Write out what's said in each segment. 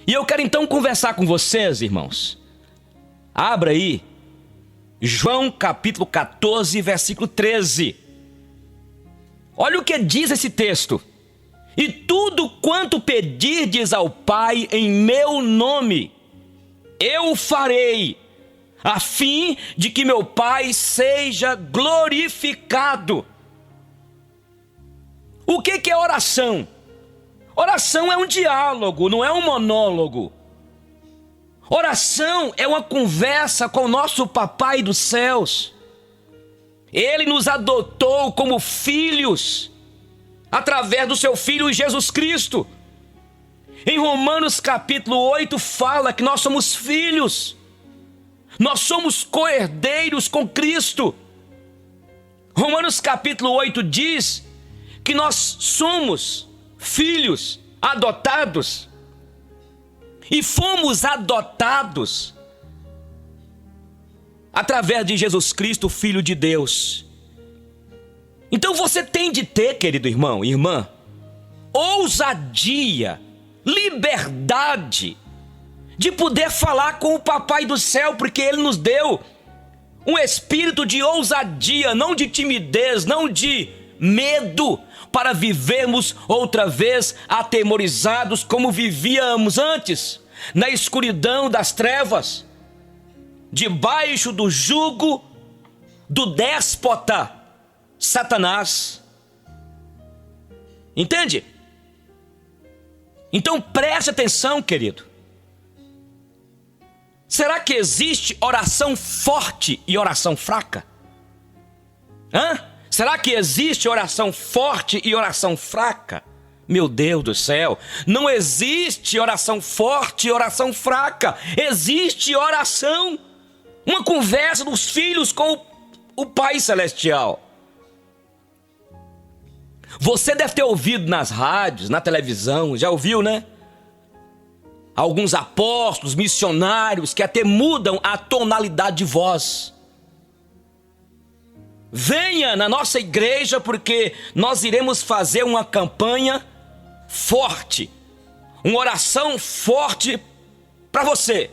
E eu quero então conversar com vocês, irmãos. Abra aí, João capítulo 14, versículo 13. Olha o que diz esse texto. E tudo quanto pedirdes ao Pai em meu nome, eu farei, a fim de que meu Pai seja glorificado. O que é oração? Oração é um diálogo, não é um monólogo. Oração é uma conversa com o nosso Papai dos céus. Ele nos adotou como filhos, através do seu Filho Jesus Cristo. Em Romanos capítulo 8 fala que nós somos filhos. Nós somos co-herdeiros com Cristo. Romanos capítulo 8 diz que nós somos filhos adotados. E fomos adotados através de Jesus Cristo, Filho de Deus. Então você tem de ter, querido irmão e irmã, ousadia, liberdade de poder falar com o Papai do céu, porque Ele nos deu um espírito de ousadia, não de timidez, não de medo, para vivermos outra vez atemorizados como vivíamos antes, na escuridão das trevas, debaixo do jugo do déspota Satanás. Entende? Então preste atenção, querido. Será que existe oração forte e oração fraca? Será que existe oração forte e oração fraca? Meu Deus do céu, não existe oração forte e oração fraca. Existe oração, uma conversa dos filhos com o Pai Celestial. Você deve ter ouvido nas rádios, na televisão, já ouviu, né? Alguns apóstolos, missionários que até mudam a tonalidade de voz. Venha na nossa igreja porque nós iremos fazer uma campanha forte, uma oração forte para você.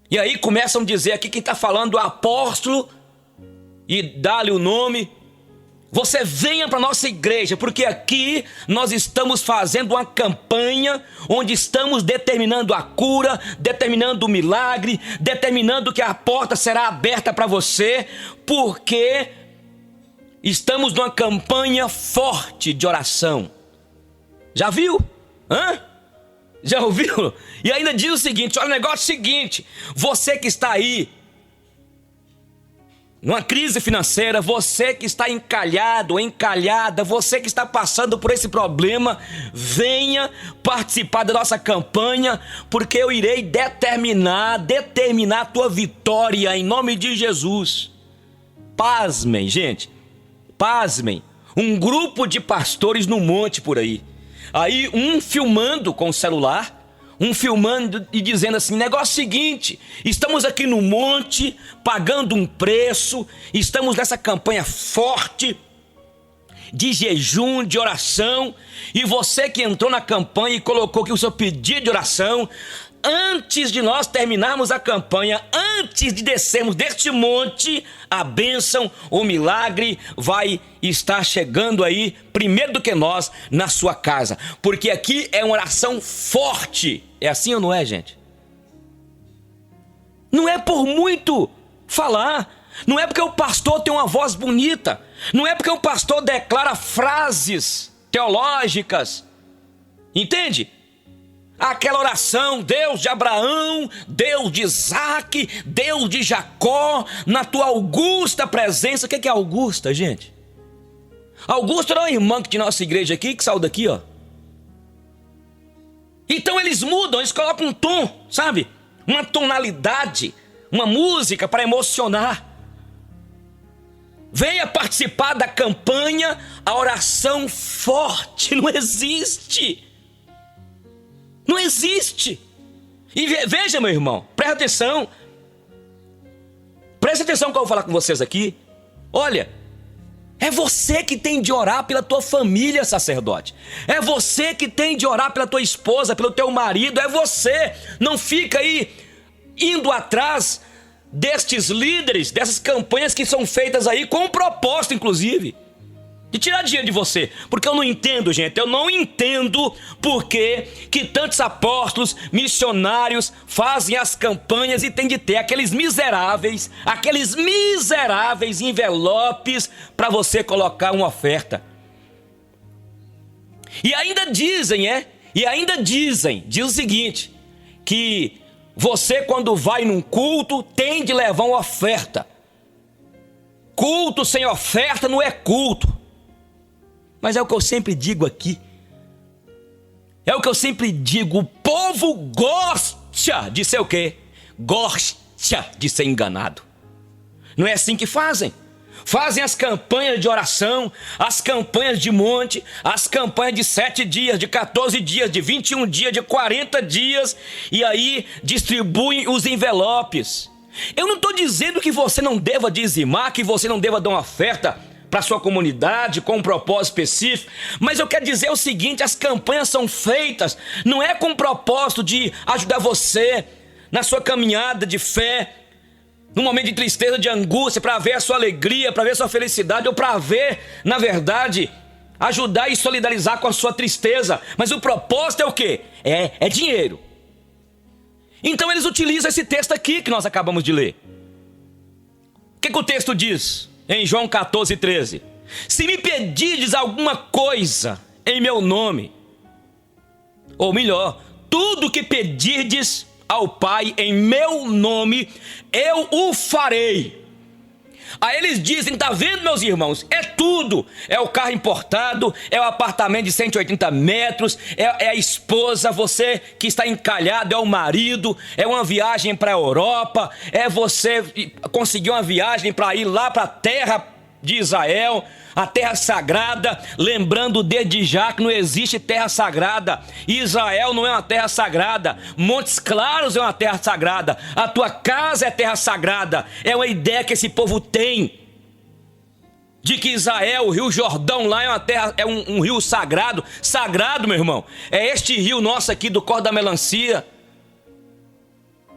E aí começam a dizer aqui quem está falando, o apóstolo, e dá-lhe o nome. Você venha para a nossa igreja, porque aqui nós estamos fazendo uma campanha onde estamos determinando a cura, determinando o milagre, determinando que a porta será aberta para você, porque estamos numa campanha forte de oração. Já viu? Já ouviu? E ainda diz o seguinte, olha o negócio seguinte, você que está aí, numa crise financeira, você que está encalhado ou encalhada, você que está passando por esse problema, venha participar da nossa campanha, porque eu irei determinar a tua vitória em nome de Jesus. Pasmem, gente, pasmem, um grupo de pastores no monte por aí, um filmando com o celular, um filmando e dizendo assim, negócio seguinte, estamos aqui no monte, pagando um preço, estamos nessa campanha forte, de jejum, de oração, e você que entrou na campanha e colocou aqui o seu pedido de oração, antes de nós terminarmos a campanha, antes de descermos deste monte, a bênção, o milagre vai estar chegando aí, primeiro do que nós, na sua casa. Porque aqui é uma oração forte. É assim ou não é, gente? Não é por muito falar. Não é porque o pastor tem uma voz bonita. Não é porque o pastor declara frases teológicas. Entende? Aquela oração, Deus de Abraão, Deus de Isaac, Deus de Jacó, na tua augusta presença. O que é augusta, gente? Augusta era uma irmã de nossa igreja aqui, que saiu daqui, ó. Então eles mudam, eles colocam um tom, sabe? Uma tonalidade, uma música para emocionar. Venha participar da campanha, a oração forte não existe. Não existe. E veja, meu irmão, presta atenção. Presta atenção que eu vou falar com vocês aqui. Olha, É você que tem de orar pela tua família, sacerdote. É você que tem de orar pela tua esposa, pelo teu marido. É você. Não fica aí indo atrás destes líderes, dessas campanhas que são feitas aí com um propósito, inclusive, de tirar dinheiro de você. Porque eu não entendo, gente. Eu não entendo por que tantos apóstolos, missionários fazem as campanhas e tem de ter aqueles miseráveis envelopes para você colocar uma oferta. E ainda dizem, diz o seguinte, que você, quando vai num culto, tem de levar uma oferta. Culto sem oferta não é culto. Mas é o que eu sempre digo aqui. É o que eu sempre digo. O povo gosta de ser o quê? Gosta de ser enganado. Não é assim que fazem. Fazem as campanhas de oração, as campanhas de monte, as campanhas de 7 dias, de 14 dias, de 21 dias, de 40 dias. E aí distribuem os envelopes. Eu não estou dizendo que você não deva dizimar, que você não deva dar uma oferta para sua comunidade, com um propósito específico, mas eu quero dizer o seguinte: as campanhas são feitas, não é com o propósito de ajudar você na sua caminhada de fé, no momento de tristeza, de angústia, para ver a sua alegria, para ver a sua felicidade, ou para ver, na verdade, ajudar e solidarizar com a sua tristeza. Mas o propósito é o quê? É dinheiro. Então eles utilizam esse texto aqui que nós acabamos de ler. O que o texto diz? Em João 14, 13. Se me pedirdes alguma coisa em meu nome, ou melhor, tudo que pedirdes ao Pai em meu nome, eu o farei. Aí eles dizem, tá vendo, meus irmãos? É tudo. É o carro importado, é o apartamento de 180 metros, é a esposa, você que está encalhado, é o marido, é uma viagem para a Europa, é você conseguir uma viagem para ir lá para a terra de Israel, a terra sagrada, lembrando desde já que não existe terra sagrada. Israel não é uma terra sagrada, Montes Claros é uma terra sagrada, a tua casa é terra sagrada. É uma ideia que esse povo tem de que Israel, o Rio Jordão lá é uma terra, é um rio sagrado. Sagrado, meu irmão, é este rio nosso aqui do Corte da Melancia.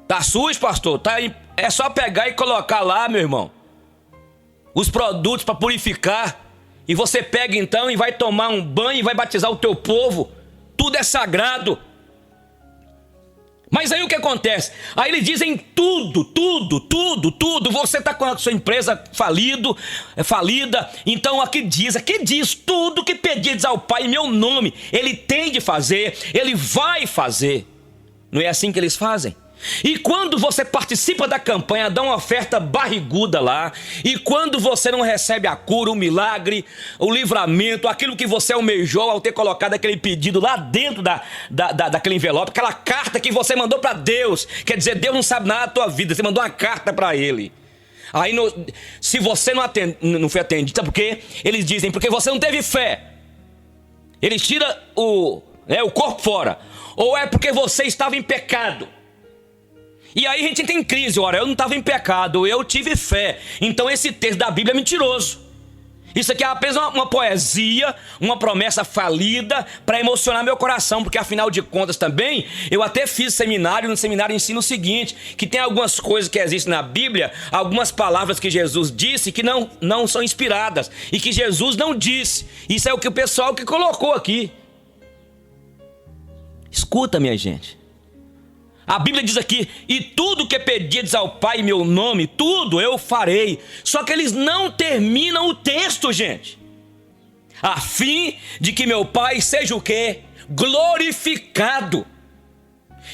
Tá sujo, pastor? Tá aí, é só pegar e colocar lá, meu irmão, os produtos para purificar, e você pega então e vai tomar um banho e vai batizar o teu povo. Tudo é sagrado. Mas aí o que acontece? Aí eles dizem tudo. Você está com a sua empresa falida. Então aqui diz tudo que pedires ao Pai em meu nome, Ele tem de fazer, Ele vai fazer. Não é assim que eles fazem? E quando você participa da campanha, dá uma oferta barriguda lá, e quando você não recebe a cura, o milagre, o livramento, aquilo que você almejou ao ter colocado aquele pedido lá dentro daquele envelope, aquela carta que você mandou para Deus, quer dizer, Deus não sabe nada da tua vida, você mandou uma carta para Ele. Aí se você não foi atendido, sabe por quê? Eles dizem, porque você não teve fé. Eles tiram o corpo fora. Ou é porque você estava em pecado. E aí a gente entra em crise. Ora, eu não estava em pecado, eu tive fé. Então esse texto da Bíblia é mentiroso. Isso aqui é apenas uma poesia, uma promessa falida para emocionar meu coração, porque afinal de contas também, eu até fiz seminário, no seminário ensino o seguinte, que tem algumas coisas que existem na Bíblia, algumas palavras que Jesus disse que não são inspiradas, e que Jesus não disse. Isso é o que o pessoal que colocou aqui. Escuta, minha gente. A Bíblia diz aqui, e tudo que pedirdes ao Pai em meu nome, tudo eu farei. Só que eles não terminam o texto, gente. A fim de que meu Pai seja o quê? Glorificado.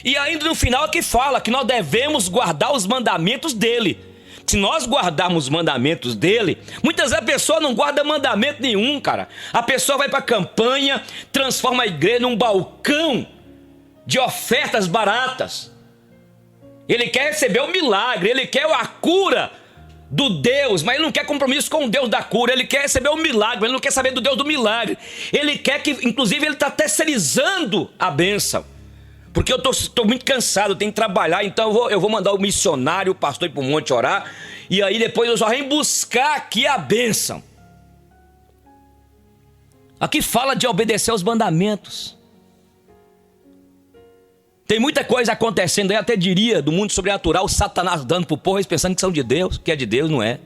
E ainda no final que fala que nós devemos guardar os mandamentos dele. Se nós guardarmos os mandamentos dele, muitas vezes a pessoa não guarda mandamento nenhum, cara. A pessoa vai para a campanha, transforma a igreja num balcão de ofertas baratas. Ele quer receber o milagre, ele quer a cura do Deus, mas ele não quer compromisso com o Deus da cura. Ele quer receber o milagre, mas ele não quer saber do Deus do milagre. Ele quer que, inclusive, ele está terceirizando a bênção. Porque eu estou muito cansado, tenho que trabalhar, então eu vou mandar o missionário, o pastor ir para o monte orar, e aí depois eu só venho buscar aqui a bênção. Aqui fala de obedecer aos mandamentos. Tem muita coisa acontecendo aí, até diria, do mundo sobrenatural, Satanás dando pro povo, eles pensando que são de Deus, que é de Deus, não é.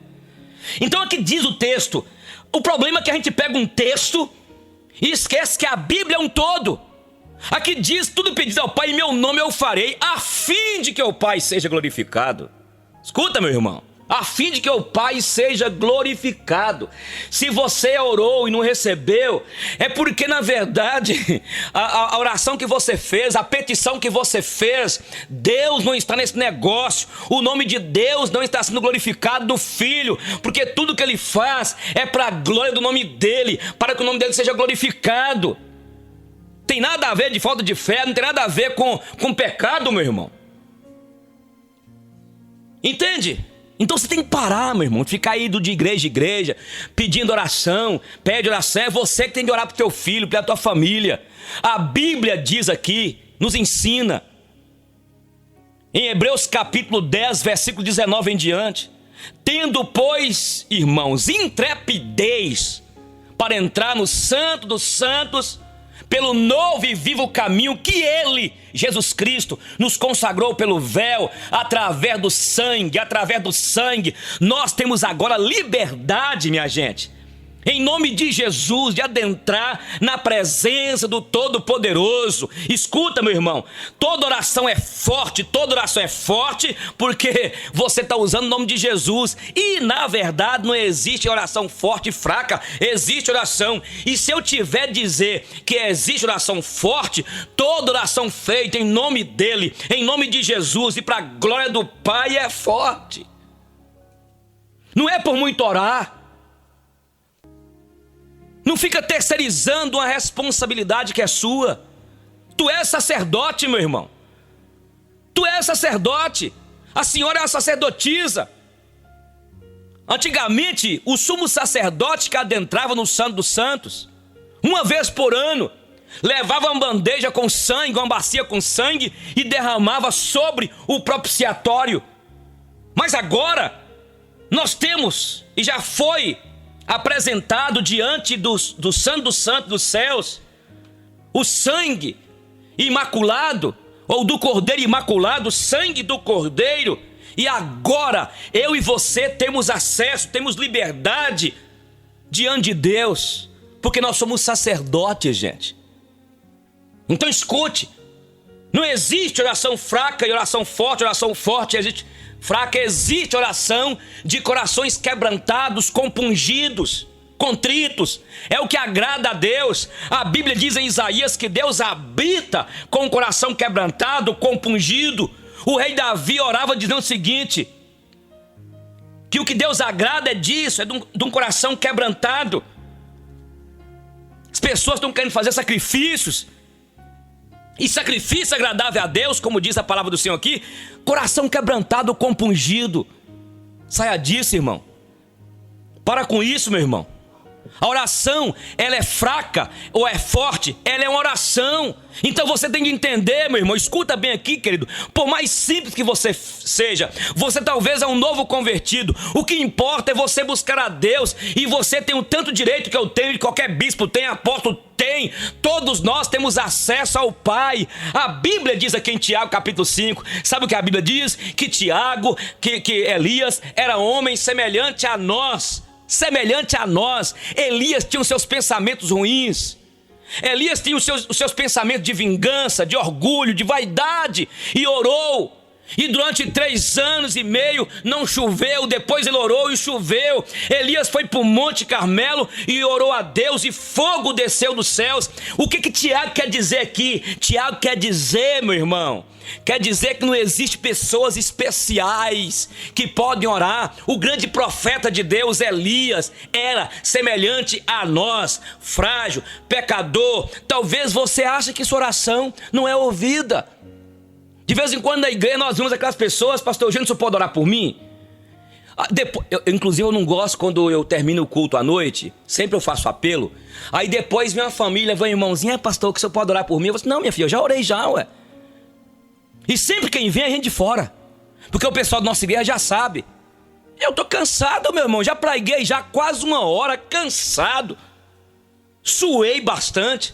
Então aqui diz o texto, o problema é que a gente pega um texto e esquece que a Bíblia é um todo. Aqui diz, tudo pedido ao Pai, em meu nome eu farei, a fim de que o Pai seja glorificado. Escuta, meu irmão, a fim de que o Pai seja glorificado. Se você orou e não recebeu, é porque na verdade a oração que você fez, a petição que você fez, Deus não está nesse negócio. O nome de Deus não está sendo glorificado do Filho, porque tudo que Ele faz é para a glória do nome dEle, para que o nome dEle seja glorificado. Tem nada a ver de falta de fé, não tem nada a ver com pecado, meu irmão. Entende? Então você tem que parar, meu irmão, de ficar indo de igreja em igreja, pedindo oração, pede oração. É você que tem que orar pro teu filho, pela tua família. A Bíblia diz aqui, nos ensina, em Hebreus capítulo 10, versículo 19 em diante: tendo, pois, irmãos, intrepidez para entrar no Santo dos Santos, pelo novo e vivo caminho que Ele, Jesus Cristo, nos consagrou pelo véu, através do sangue, nós temos agora liberdade, minha gente, em nome de Jesus, de adentrar na presença do Todo-Poderoso. Escuta, meu irmão, toda oração é forte, porque você está usando o nome de Jesus, e na verdade não existe oração forte e fraca, existe oração. E se eu tiver a dizer que existe oração forte, toda oração feita em nome dEle, em nome de Jesus e para a glória do Pai é forte. Não é por muito orar. Não fica terceirizando uma responsabilidade que é sua. Tu és sacerdote, meu irmão. Tu és sacerdote. A senhora é a sacerdotisa. Antigamente, o sumo sacerdote que adentrava no Santo dos Santos, uma vez por ano, levava uma bandeja com sangue, uma bacia com sangue, e derramava sobre o propiciatório. Mas agora, nós temos, e já foi apresentado diante do Santo dos Santos dos céus, o sangue imaculado, ou do Cordeiro imaculado, o sangue do Cordeiro. E agora, eu e você temos acesso, temos liberdade diante de Deus, porque nós somos sacerdotes, gente. Então escute, não existe oração fraca e oração forte existe fraca. Existe oração de corações quebrantados, compungidos, contritos. É o que agrada a Deus. A Bíblia diz em Isaías que Deus habita com o coração quebrantado, compungido. O rei Davi orava dizendo o seguinte, que o que Deus agrada é disso, é de um coração quebrantado. As pessoas estão querendo fazer sacrifícios, e sacrifício agradável a Deus, como diz a palavra do Senhor aqui, coração quebrantado, compungido. Saia disso, irmão. Para com isso, meu irmão. A oração, ela é fraca ou é forte? Ela é uma oração. Então você tem que entender, meu irmão, escuta bem aqui, querido. Por mais simples que você seja, você talvez é um novo convertido. O que importa é você buscar a Deus. E você tem o tanto direito que eu tenho, que qualquer bispo tem, apóstolo tem. Todos nós temos acesso ao Pai. A Bíblia diz aqui em Tiago capítulo 5. Sabe o que a Bíblia diz? Que Tiago, que Elias era homem semelhante a nós. Semelhante a nós. Elias tinha os seus pensamentos ruins. Elias tinha os seus pensamentos de vingança, de orgulho, de vaidade. E orou. E durante 3 anos e meio não choveu. Depois ele orou e choveu. Elias foi para o Monte Carmelo e orou a Deus, e fogo desceu dos céus. O que Tiago quer dizer aqui? Tiago quer dizer, meu irmão, quer dizer que não existe pessoas especiais que podem orar. O grande profeta de Deus, Elias, era semelhante a nós, frágil, pecador. Talvez você ache que sua oração não é ouvida. De vez em quando na igreja nós vemos aquelas pessoas, pastor Eugênio, você pode orar por mim? Inclusive eu não gosto quando eu termino o culto à noite, sempre eu faço apelo. Aí depois vem uma família, vem um irmãozinho, pastor, que você pode orar por mim? Eu falo assim, não, minha filha, eu já orei já, ué. E sempre quem vem é gente de fora, porque o pessoal da nossa igreja já sabe. Eu tô cansado, meu irmão, já preguei já quase 1 hora, cansado. suei bastante,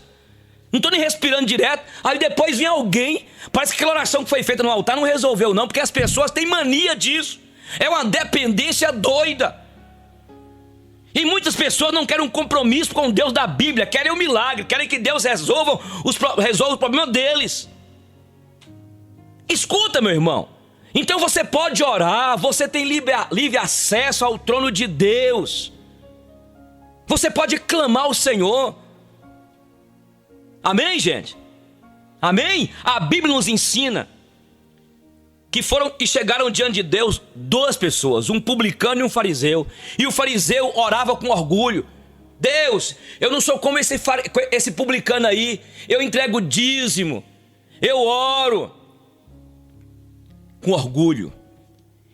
não estou nem respirando direto. Aí depois vem alguém, parece que aquela oração que foi feita no altar não resolveu não, porque as pessoas têm mania disso. É uma dependência doida. E muitas pessoas não querem um compromisso com o Deus da Bíblia, querem um milagre, querem que Deus resolva os problemas deles. Escuta, meu irmão. Então você pode orar, você tem livre acesso ao trono de Deus. Você pode clamar ao Senhor. Amém, gente? Amém? A Bíblia nos ensina que foram e chegaram diante de Deus duas pessoas, um publicano e um fariseu. E o fariseu orava com orgulho. Deus, eu não sou como esse publicano aí. Eu entrego dízimo, eu oro. Com orgulho.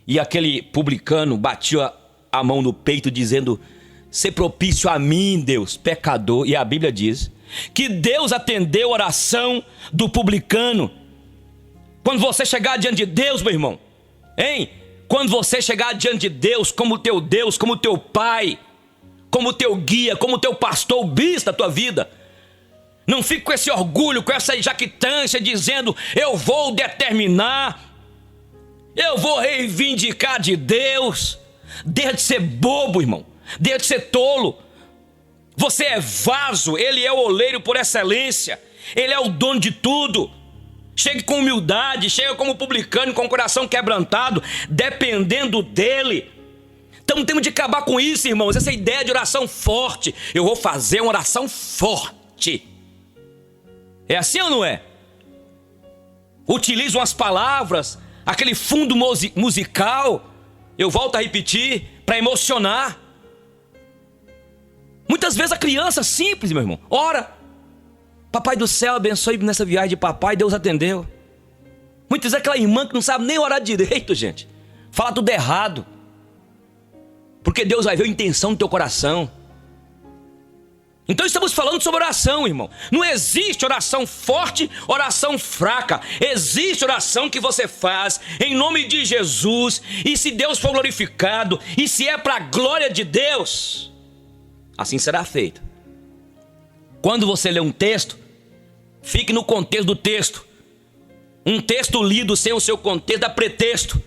E aquele publicano batia a mão no peito dizendo: "Sê propício a mim, Deus, pecador." E a Bíblia diz que Deus atendeu a oração do publicano. Quando você chegar diante de Deus, meu irmão, hein? Quando você chegar diante de Deus, como teu Deus, como teu Pai, como teu guia, como teu pastor, o bispo da tua vida, não fique com esse orgulho, com essa jactância dizendo: "Eu vou determinar, eu vou reivindicar de Deus." Deixa de ser bobo, irmão. Deixa de ser tolo. Você é vaso, Ele é o oleiro por excelência. Ele é o dono de tudo. Chegue com humildade, chega como publicano, com o coração quebrantado, dependendo dEle. Então temos de acabar com isso, irmãos. Essa ideia de oração forte. Eu vou fazer uma oração forte. É assim ou não é? Utilizam as palavras, aquele fundo musical, eu volto a repetir, para emocionar. Muitas vezes a criança simples, meu irmão, ora: "Papai do céu, abençoe nessa viagem de papai." Deus atendeu. Muitas vezes aquela irmã que não sabe nem orar direito, gente, fala tudo errado, porque Deus vai ver a intenção do teu coração. Então estamos falando sobre oração, irmão. Não existe oração forte, oração fraca. Existe oração que você faz em nome de Jesus, e se Deus for glorificado, e se é para a glória de Deus, assim será feito. Quando você lê um texto, fique no contexto do texto. Um texto lido sem o seu contexto dá pretexto.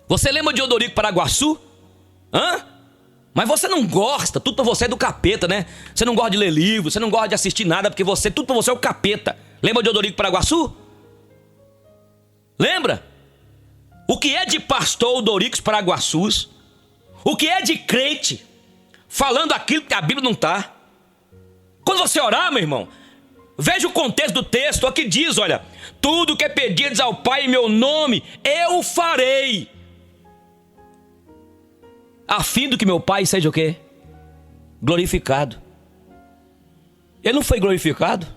Você lembra de Odorico Paraguaçu? Mas você não gosta, tudo pra você é do capeta, né? Você não gosta de ler livro, você não gosta de assistir nada, porque tudo pra você é o capeta. Lembra de Odorico Paraguaçu? Lembra? O que é de pastor Odorico Paraguaçus? O que é de crente falando aquilo que a Bíblia não está? Quando você orar, meu irmão, veja o contexto do texto. Aqui diz, olha: "Tudo que pedirdes ao Pai em meu nome, eu farei, a fim do que meu Pai seja o quê? Glorificado." Ele não foi glorificado?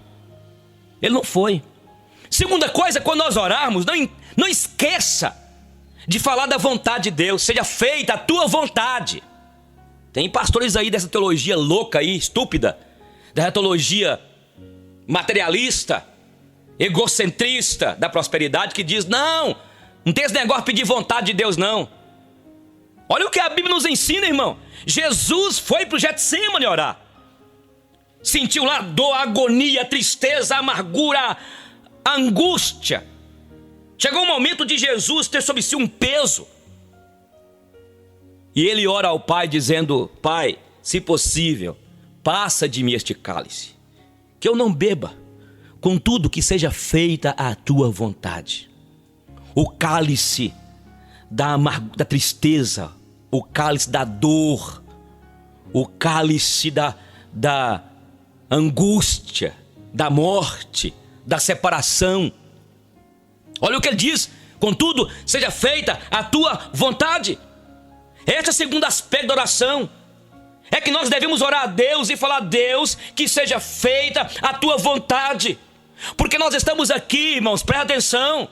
Ele não foi. Segunda coisa, quando nós orarmos, não esqueça de falar da vontade de Deus. Seja feita a tua vontade. Tem pastores aí dessa teologia louca aí, estúpida, da teologia materialista, egocentrista da prosperidade, que diz: não tem esse negócio de pedir vontade de Deus, não. Olha o que a Bíblia nos ensina, irmão. Jesus foi para o Getsemane orar. Sentiu lá dor, agonia, tristeza, amargura, angústia. Chegou o momento de Jesus ter sobre si um peso. E ele ora ao Pai dizendo: "Pai, se possível, passa de mim este cálice, que eu não beba, contudo que seja feita a tua vontade." O cálice da tristeza, o cálice da dor, o cálice da angústia, da morte, da separação. Olha o que ele diz: "Contudo, seja feita a tua vontade." Este é o segundo aspecto da oração. É que nós devemos orar a Deus e falar: "Deus, que seja feita a tua vontade." Porque nós estamos aqui, irmãos, presta atenção.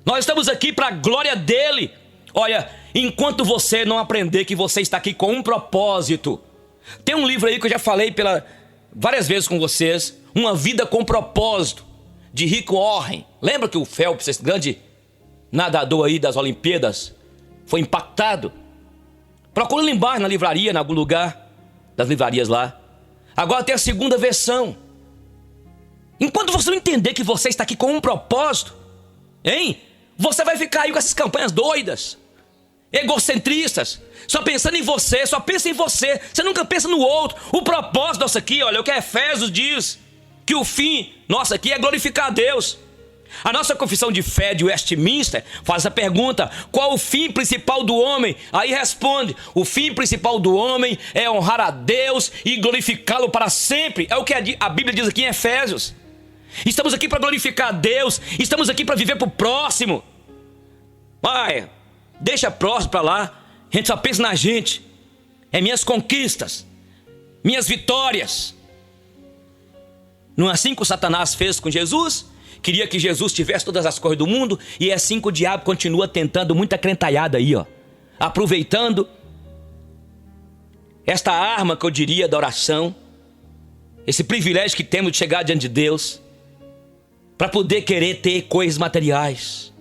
Nós estamos aqui para a glória dEle. Olha, enquanto você não aprender que você está aqui com um propósito. Tem um livro aí que eu já falei várias vezes com vocês, Uma Vida com Propósito, de Rick Warren. Lembra que o Phelps, esse grande nadador aí das Olimpíadas, foi impactado? Procura lá embaixo na livraria, em algum lugar. das livrarias lá. Agora tem a segunda versão. Enquanto você não entender que você está aqui com um propósito, hein? Você vai ficar aí com essas campanhas doidas, egocentristas, só pensando em você, só pensa em você. Você nunca pensa no outro. O propósito nosso aqui, olha, o que Efésios diz, que o fim nosso aqui é glorificar a Deus. A nossa confissão de fé de Westminster faz essa pergunta: qual o fim principal do homem? Aí responde: o fim principal do homem é honrar a Deus e glorificá-lo para sempre. É o que a Bíblia diz aqui em Efésios. Estamos aqui para glorificar a Deus, estamos aqui para viver para o próximo. Pai, deixa próximo para lá, a gente só pensa na gente. É minhas conquistas, minhas vitórias. Não é assim que o Satanás fez com Jesus? Queria que Jesus tivesse todas as coisas do mundo, e é assim que o diabo continua tentando, muita crentalhada aí, ó, aproveitando esta arma que eu diria da oração, esse privilégio que temos de chegar diante de Deus, para poder querer ter coisas materiais.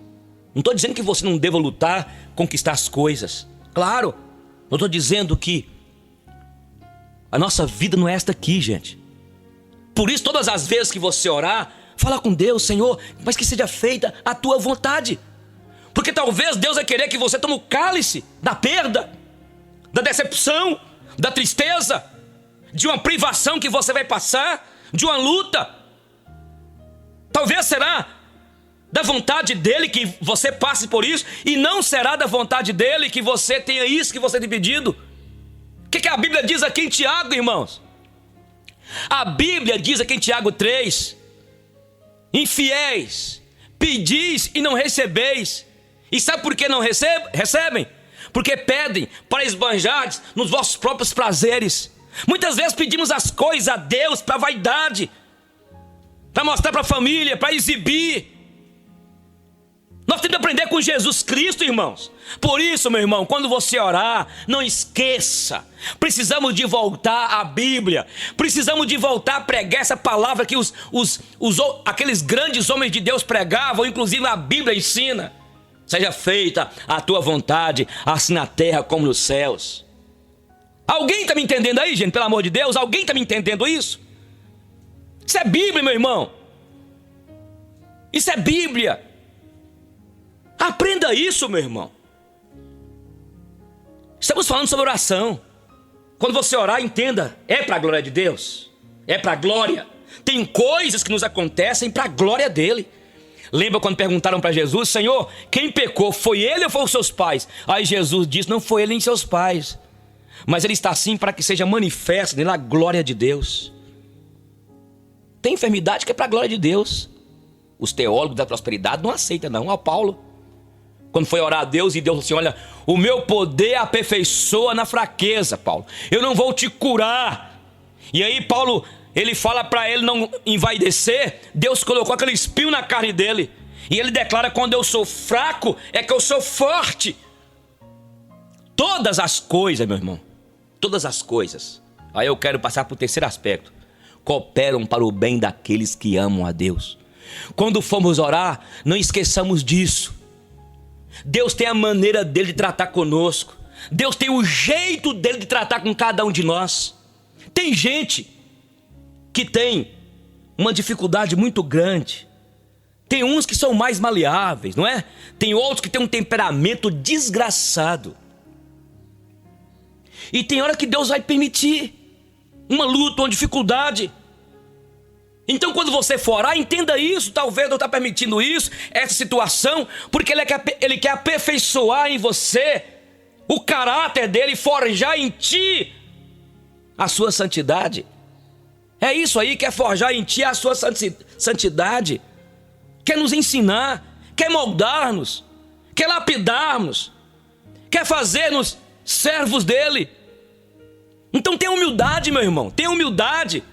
Não estou dizendo que você não deva lutar, conquistar as coisas. Claro, eu estou dizendo que a nossa vida não é esta aqui, gente. Por isso, todas as vezes que você orar, fala com Deus: Senhor, mas que seja feita a tua vontade. Porque talvez Deus vai querer que você tome o cálice da perda, da decepção, da tristeza, de uma privação que você vai passar, de uma luta. Talvez será da vontade dele que você passe por isso, e não será da vontade dele que você tenha isso que você tem pedido. O que a Bíblia diz aqui em Tiago, irmãos? A Bíblia diz aqui em Tiago 3: infiéis, pedis e não recebeis. E sabe por que não recebem? Porque pedem para esbanjar nos vossos próprios prazeres. Muitas vezes pedimos as coisas a Deus para vaidade, para mostrar para a família, para exibir. Nós temos que aprender com Jesus Cristo, irmãos. Por isso, meu irmão, quando você orar, não esqueça: precisamos de voltar à Bíblia. Precisamos de voltar a pregar essa palavra que aqueles grandes homens de Deus pregavam. Inclusive a Bíblia ensina: seja feita a tua vontade, assim na terra como nos céus. Alguém está me entendendo aí, gente? Pelo amor de Deus, alguém está me entendendo isso? Isso é Bíblia, meu irmão. Isso é Bíblia. Aprenda isso, meu irmão. Estamos falando sobre oração. Quando você orar, entenda: é para a glória de Deus, é para a glória. Tem coisas que nos acontecem para a glória dele. Lembra quando perguntaram para Jesus: Senhor, quem pecou, foi ele ou foi os seus pais? Aí Jesus disse: não foi ele nem seus pais, mas ele está assim para que seja manifesta nele a glória de Deus. Tem enfermidade que é para a glória de Deus. Os teólogos da prosperidade não aceitam não. Ó, Paulo, quando foi orar a Deus, e Deus disse: olha, o meu poder aperfeiçoa na fraqueza, Paulo. Eu não vou te curar. E aí Paulo, ele fala para ele não envaidecer. Deus colocou aquele espinho na carne dele. E ele declara: quando eu sou fraco, é que eu sou forte. Todas as coisas, meu irmão, todas as coisas, aí eu quero passar para o terceiro aspecto, cooperam para o bem daqueles que amam a Deus. Quando formos orar, não esqueçamos disso. Deus tem a maneira dele de tratar conosco. Deus tem o jeito dele de tratar com cada um de nós. Tem gente que tem uma dificuldade muito grande. Tem uns que são mais maleáveis, não é? Tem outros que têm um temperamento desgraçado. E tem hora que Deus vai permitir uma luta, uma dificuldade. Então quando você for orar, entenda isso. Talvez Deus está permitindo isso, essa situação, porque Ele quer aperfeiçoar em você o caráter dele, forjar em ti a sua santidade. É isso aí, quer forjar em ti a sua santidade. Quer nos ensinar, quer moldar-nos, quer lapidar-nos, quer fazer-nos servos dele. Então tenha humildade, meu irmão, tenha humildade.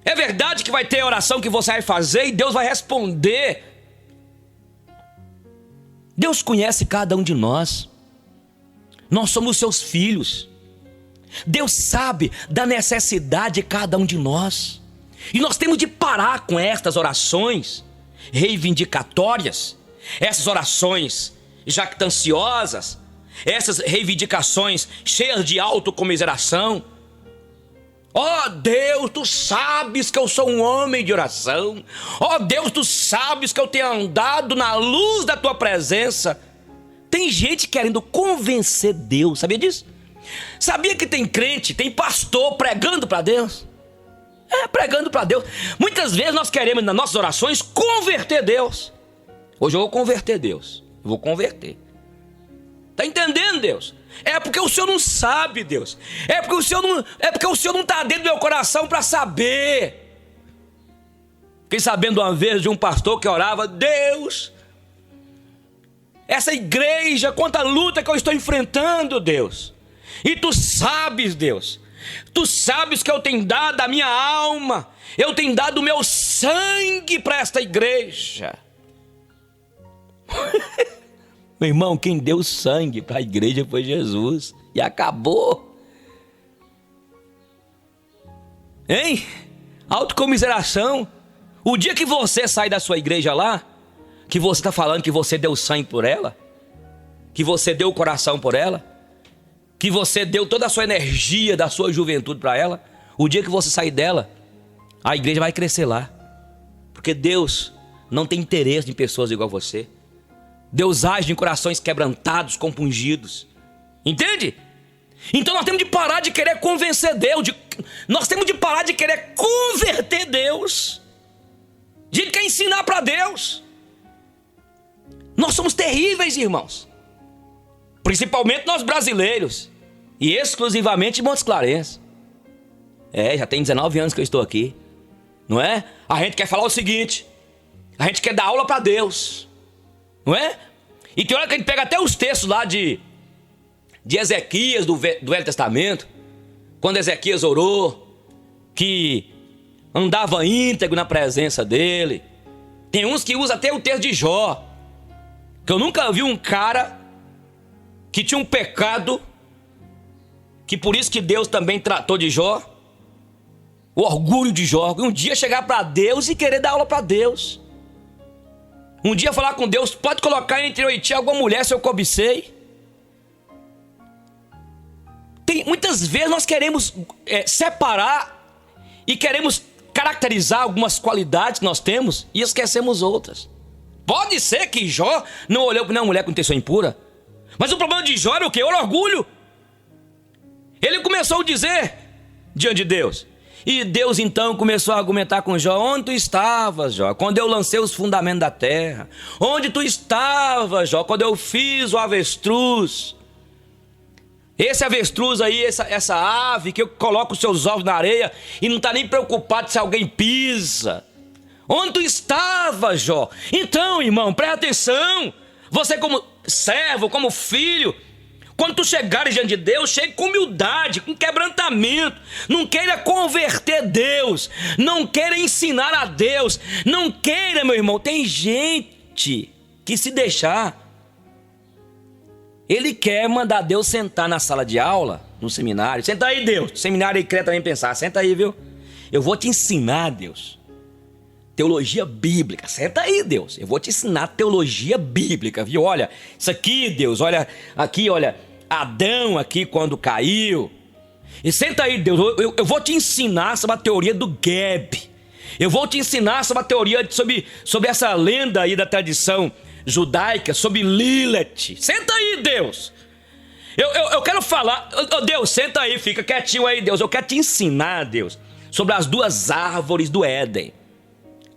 É verdade que vai ter oração que você vai fazer e Deus vai responder. Deus conhece cada um de nós. Nós somos seus filhos. Deus sabe da necessidade de cada um de nós. E nós temos de parar com estas orações reivindicatórias, essas orações jactanciosas, essas reivindicações cheias de autocomiseração. Ó Deus, tu sabes que eu sou um homem de oração. Ó Deus, tu sabes que eu tenho andado na luz da tua presença. Tem gente querendo convencer Deus, sabia disso? Sabia que tem crente, tem pastor pregando para Deus? Pregando para Deus. Muitas vezes nós queremos nas nossas orações converter Deus. Hoje eu vou converter Deus. Eu vou converter. Está entendendo, Deus? É porque o Senhor não sabe, Deus. É porque o Senhor não está dentro do meu coração para saber. Fiquei sabendo uma vez de um pastor que orava: Deus, essa igreja, quanta luta que eu estou enfrentando, Deus. E tu sabes, Deus. Tu sabes que eu tenho dado a minha alma, eu tenho dado o meu sangue para esta igreja. Meu irmão, quem deu sangue para a igreja foi Jesus. E acabou. Hein? Autocomiseração. O dia que você sai da sua igreja lá, que você está falando que você deu sangue por ela, que você deu o coração por ela, que você deu toda a sua energia da sua juventude para ela, o dia que você sair dela, a igreja vai crescer lá. Porque Deus não tem interesse em pessoas igual a você. Deus age em corações quebrantados, compungidos. Entende? Então nós temos de parar de querer convencer Deus. Nós temos de parar de querer converter Deus. A gente quer ensinar para Deus. Nós somos terríveis, irmãos. Principalmente nós brasileiros. E exclusivamente em Montes Clarence. Já tem 19 anos que eu estou aqui. Não é? A gente quer falar o seguinte: a gente quer dar aula para Deus. Não é? E tem hora que a gente pega até os textos lá de Ezequias, do Velho Testamento. Quando Ezequias orou, que andava íntegro na presença dele. Tem uns que usam até o texto de Jó. Que eu nunca vi um cara que tinha um pecado, que por isso que Deus também tratou de Jó. O orgulho de Jó. Um dia chegar para Deus e querer dar aula para Deus. Um dia falar com Deus: pode colocar entre eu e ti alguma mulher se eu cobicei. Muitas vezes nós queremos separar e queremos caracterizar algumas qualidades que nós temos e esquecemos outras. Pode ser que Jó não olhou para uma mulher com intenção impura, mas o problema de Jó era o quê? Era o orgulho. Ele começou a dizer diante de Deus. E Deus então começou a argumentar com Jó: onde tu estavas, Jó, quando eu lancei os fundamentos da terra? Onde tu estavas, Jó, quando eu fiz o avestruz? Esse avestruz aí, essa ave que eu coloco os seus ovos na areia e não está nem preocupado se alguém pisa. Onde tu estavas, Jó? Então, irmão, presta atenção. Você como servo, como filho, quando tu chegares diante de Deus, chegue com humildade, com quebrantamento. Não queira converter Deus. Não queira ensinar a Deus. Não queira, meu irmão. Tem gente que, se deixar, ele quer mandar Deus sentar na sala de aula, no seminário. Senta aí, Deus. O seminário aí quer também pensar. Senta aí, viu? Eu vou te ensinar, Deus, teologia bíblica. Senta aí, Deus. Eu vou te ensinar teologia bíblica, viu? Olha, isso aqui, Deus. Olha, aqui, olha. Adão aqui quando caiu. E senta aí, Deus. Eu vou te ensinar sobre a teoria do Geb. Eu vou te ensinar sobre a teoria, sobre essa lenda aí da tradição judaica, sobre Lilith. Senta aí, Deus. Eu quero falar. Deus, senta aí, fica quietinho aí, Deus. Eu quero te ensinar, Deus, sobre as duas árvores do Éden.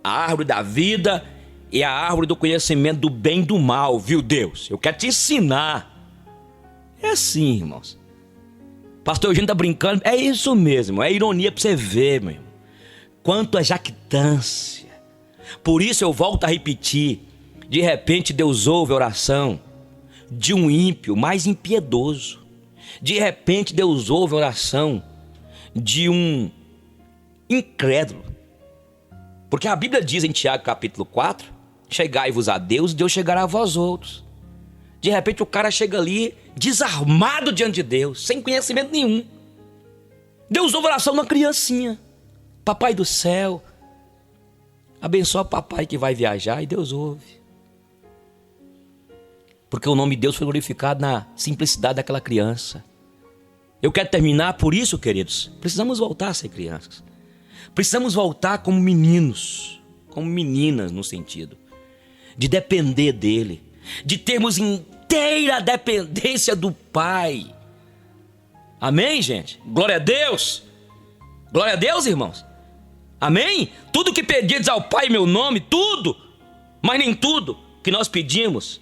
A árvore da vida e a árvore do conhecimento do bem e do mal, viu, Deus? Eu quero te ensinar. É assim, irmãos. Pastor Eugênio tá brincando. É isso mesmo, é ironia para você ver, meu irmão. Quanto a jactância. Por isso eu volto a repetir. De repente Deus ouve a oração de um ímpio mais impiedoso. De repente Deus ouve a oração de um incrédulo. Porque a Bíblia diz em Tiago capítulo 4: chegai-vos a Deus, Deus chegará a vós outros. De repente o cara chega ali desarmado diante de Deus, sem conhecimento nenhum. Deus ouve a oração de uma criancinha. Papai do céu, abençoa o papai que vai viajar, e Deus ouve. Porque o nome de Deus foi glorificado na simplicidade daquela criança. Eu quero terminar por isso, queridos. Precisamos voltar a ser crianças. Precisamos voltar como meninos, como meninas no sentido de depender dele, de termos inteira dependência do Pai. Amém, gente? Glória a Deus! Glória a Deus, irmãos! Amém? Tudo que pedires ao Pai em meu nome, tudo, mas nem tudo que nós pedimos,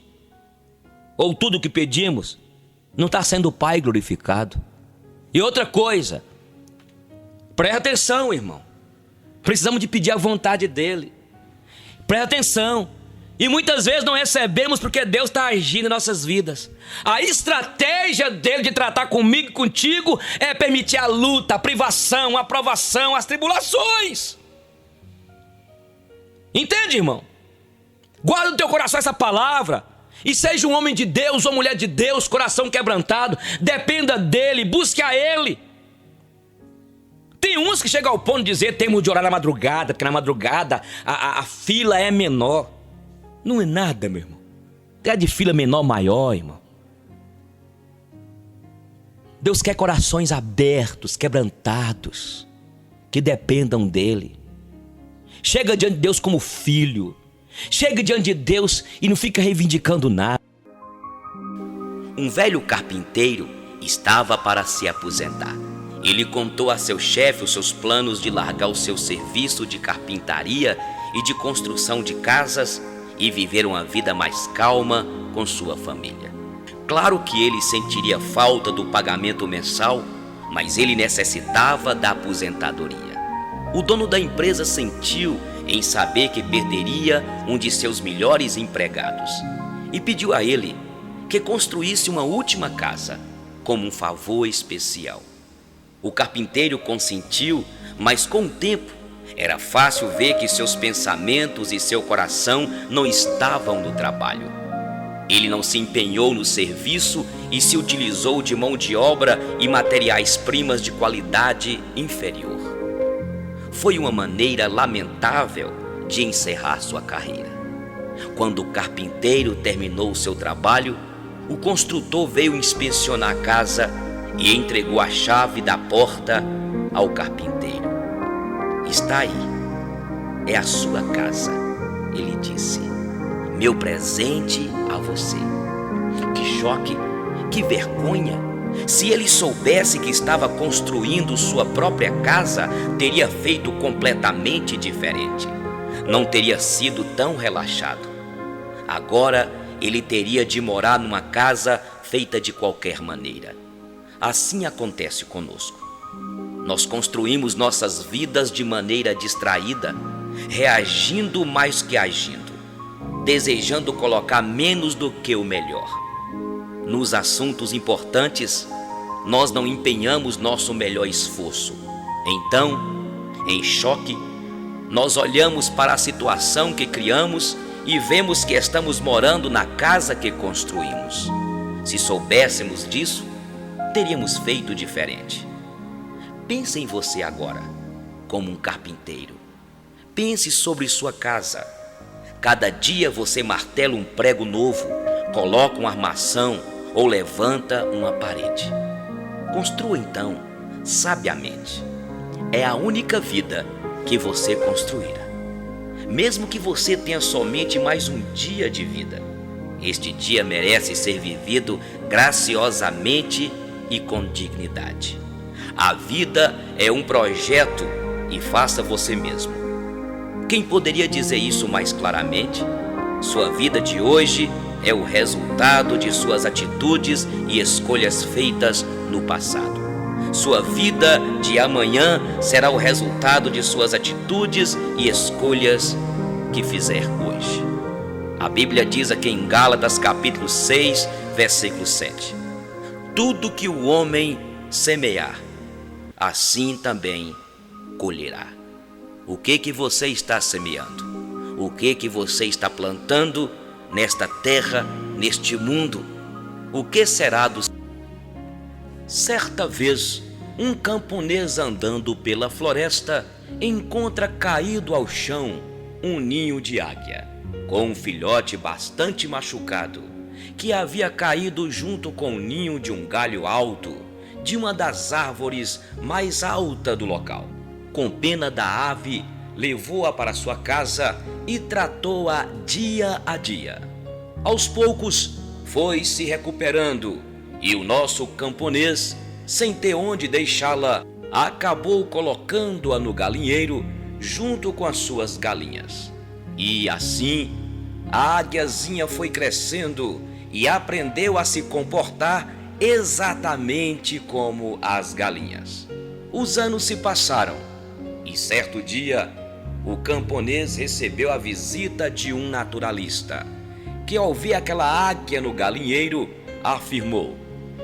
ou tudo que pedimos, não está sendo o Pai glorificado. E outra coisa, presta atenção, irmão. Precisamos de pedir a vontade dele. Presta atenção. E muitas vezes não recebemos porque Deus está agindo em nossas vidas. A estratégia dele de tratar comigo e contigo é permitir a luta, a privação, a provação, as tribulações. Entende, irmão? Guarda no teu coração essa palavra. E seja um homem de Deus ou mulher de Deus, coração quebrantado. Dependa dele, busque a ele. Tem uns que chegam ao ponto de dizer: temos de orar na madrugada, porque na madrugada a fila é menor. Não é nada, meu irmão. É de fila menor, maior, irmão. Deus quer corações abertos, quebrantados, que dependam dele. Chega diante de Deus como filho. Chega diante de Deus e não fica reivindicando nada. Um velho carpinteiro estava para se aposentar. Ele contou a seu chefe os seus planos de largar o seu serviço de carpintaria e de construção de casas e viver uma vida mais calma com sua família. Claro que ele sentiria falta do pagamento mensal, mas ele necessitava da aposentadoria. O dono da empresa sentiu em saber que perderia um de seus melhores empregados e pediu a ele que construísse uma última casa como um favor especial. O carpinteiro consentiu, mas com o tempo era fácil ver que seus pensamentos e seu coração não estavam no trabalho. Ele não se empenhou no serviço e se utilizou de mão de obra e materiais-primas de qualidade inferior. Foi uma maneira lamentável de encerrar sua carreira. Quando o carpinteiro terminou seu trabalho, o construtor veio inspecionar a casa e entregou a chave da porta ao carpinteiro. Está aí, é a sua casa, ele disse. Meu presente a você. Que choque, que vergonha! Se ele soubesse que estava construindo sua própria casa, teria feito completamente diferente. Não teria sido tão relaxado. Agora ele teria de morar numa casa feita de qualquer maneira. Assim acontece conosco. Nós construímos nossas vidas de maneira distraída, reagindo mais que agindo, desejando colocar menos do que o melhor. Nos assuntos importantes, nós não empenhamos nosso melhor esforço. Então, em choque, nós olhamos para a situação que criamos e vemos que estamos morando na casa que construímos. Se soubéssemos disso, teríamos feito diferente. Pense em você agora, como um carpinteiro. Pense sobre sua casa. Cada dia você martela um prego novo, coloca uma armação ou levanta uma parede. Construa então, sabiamente. É a única vida que você construirá. Mesmo que você tenha somente mais um dia de vida, este dia merece ser vivido graciosamente e com dignidade. A vida é um projeto e faça você mesmo. Quem poderia dizer isso mais claramente? Sua vida de hoje é o resultado de suas atitudes e escolhas feitas no passado. Sua vida de amanhã será o resultado de suas atitudes e escolhas que fizer hoje. A Bíblia diz aqui em Gálatas capítulo 6, versículo 7. Tudo que o homem semear, assim também colherá. O que você está semeando? O que você está plantando nesta terra, neste mundo? O que será do... Certa vez, um camponês andando pela floresta encontra caído ao chão um ninho de águia, com um filhote bastante machucado, que havia caído junto com o ninho de um galho alto, de uma das árvores mais altas do local. Com pena da ave, levou-a para sua casa e tratou-a dia a dia. Aos poucos, foi se recuperando e o nosso camponês, sem ter onde deixá-la, acabou colocando-a no galinheiro junto com as suas galinhas. E assim, a águiazinha foi crescendo e aprendeu a se comportar exatamente como as galinhas. Os anos se passaram e certo dia o camponês recebeu a visita de um naturalista, que ao ver aquela águia no galinheiro, afirmou: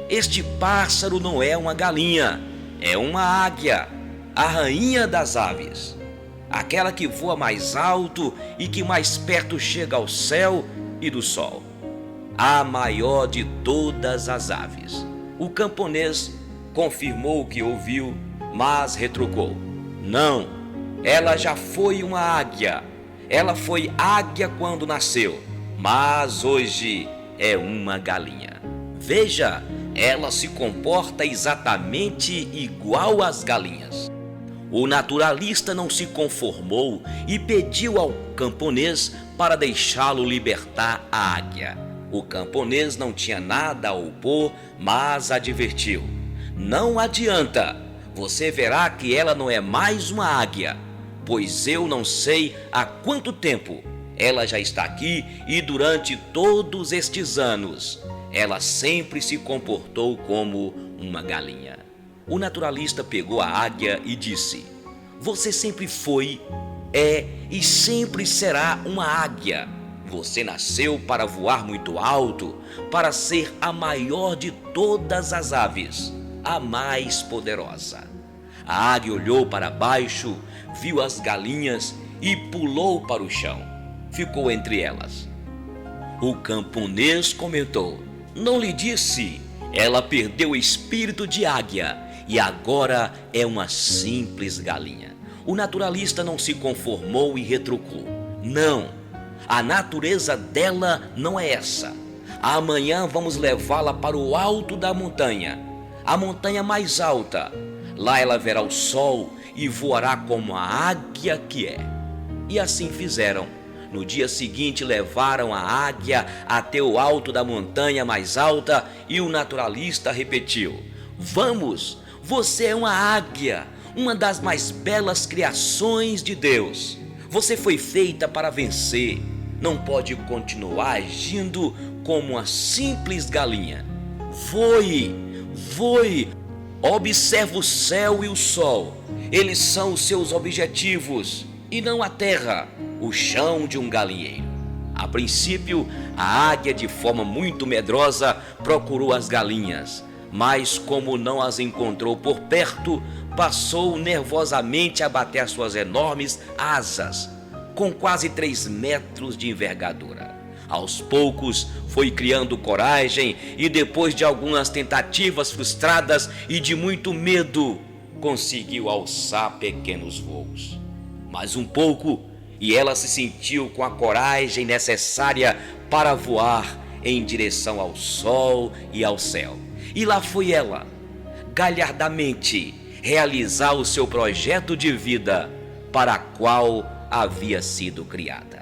"Este pássaro não é uma galinha, é uma águia, a rainha das aves, aquela que voa mais alto e que mais perto chega ao céu e do sol, a maior de todas as aves." O camponês confirmou o que ouviu, mas retrucou: "Não, ela já foi uma águia. Ela foi águia quando nasceu, mas hoje é uma galinha. Veja, ela se comporta exatamente igual às galinhas." O naturalista não se conformou e pediu ao camponês para deixá-lo libertar a águia. O camponês não tinha nada a opor, mas advertiu: "Não adianta, você verá que ela não é mais uma águia, pois eu não sei há quanto tempo ela já está aqui e durante todos estes anos ela sempre se comportou como uma galinha." O naturalista pegou a águia e disse: "Você sempre foi, é e sempre será uma águia. Você nasceu para voar muito alto, para ser a maior de todas as aves, a mais poderosa." A águia olhou para baixo, viu as galinhas e pulou para o chão. Ficou entre elas. O camponês comentou: "Não lhe disse? Ela perdeu o espírito de águia e agora é uma simples galinha." O naturalista não se conformou e retrucou: "Não, a natureza dela não é essa. Amanhã vamos levá-la para o alto da montanha, a montanha mais alta. Lá ela verá o sol e voará como a águia que é." E assim fizeram. No dia seguinte levaram a águia até o alto da montanha mais alta e o naturalista repetiu: "Vamos, você é uma águia, uma das mais belas criações de Deus. Você foi feita para vencer. Não pode continuar agindo como uma simples galinha. Voe, voe. Observe o céu e o sol. Eles são os seus objetivos, e não a terra, o chão de um galinheiro." A princípio, a águia, de forma muito medrosa, procurou as galinhas, mas como não as encontrou por perto, passou nervosamente a bater as suas enormes asas, com quase 3 metros de envergadura. Aos poucos foi criando coragem e, depois de algumas tentativas frustradas e de muito medo, conseguiu alçar pequenos voos. Mais um pouco e ela se sentiu com a coragem necessária para voar em direção ao sol e ao céu. E lá foi ela, galhardamente, realizar o seu projeto de vida para a qual havia sido criada.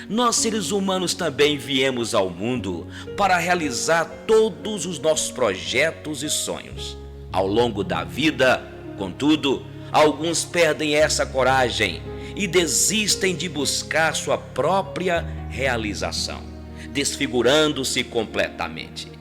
Nós, seres humanos, também viemos ao mundo para realizar todos os nossos projetos e sonhos. Ao longo da vida, contudo, alguns perdem essa coragem e desistem de buscar sua própria realização, desfigurando-se completamente.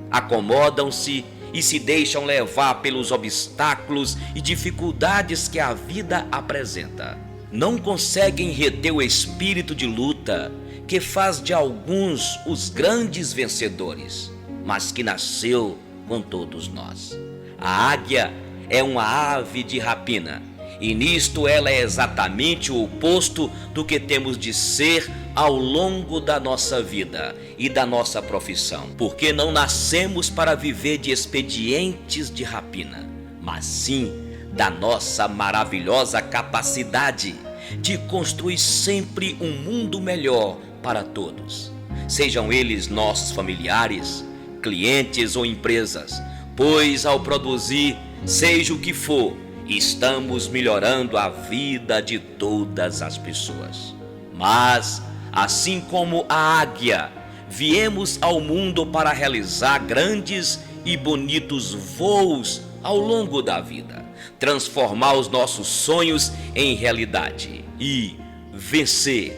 Acomodam-se e se deixam levar pelos obstáculos e dificuldades que a vida apresenta. Não conseguem reter o espírito de luta que faz de alguns os grandes vencedores, mas que nasceu com todos nós. A águia é uma ave de rapina, e nisto ela é exatamente o oposto do que temos de ser ao longo da nossa vida e da nossa profissão, porque não nascemos para viver de expedientes de rapina, mas sim da nossa maravilhosa capacidade de construir sempre um mundo melhor para todos, sejam eles nossos familiares, clientes ou empresas, pois ao produzir, seja o que for, estamos melhorando a vida de todas as pessoas. Mas, assim como a águia, viemos ao mundo para realizar grandes e bonitos voos ao longo da vida, transformar os nossos sonhos em realidade e vencer,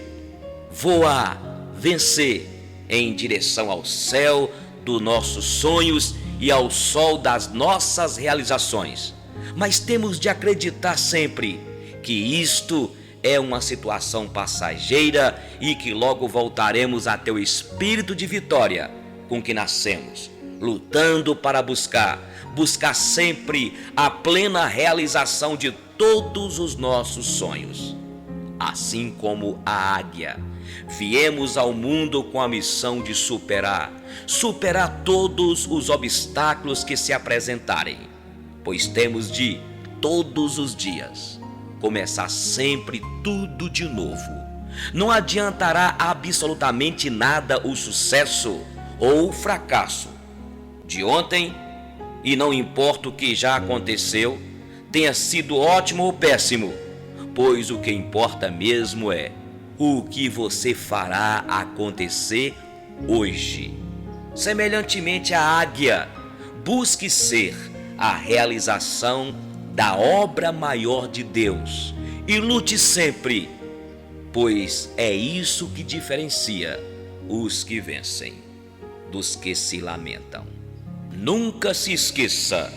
voar, vencer em direção ao céu dos nossos sonhos e ao sol das nossas realizações. Mas temos de acreditar sempre que isto é uma situação passageira e que logo voltaremos a ter o espírito de vitória com que nascemos, lutando para buscar sempre a plena realização de todos os nossos sonhos. Assim como a águia, viemos ao mundo com a missão de superar todos os obstáculos que se apresentarem, pois temos de, todos os dias, começar sempre tudo de novo. Não adiantará absolutamente nada o sucesso ou o fracasso de ontem, e não importa o que já aconteceu, tenha sido ótimo ou péssimo, pois o que importa mesmo é o que você fará acontecer hoje. Semelhantemente à águia, busque ser a realização da obra maior de Deus e lute sempre, pois é isso que diferencia os que vencem dos que se lamentam. Nunca se esqueça,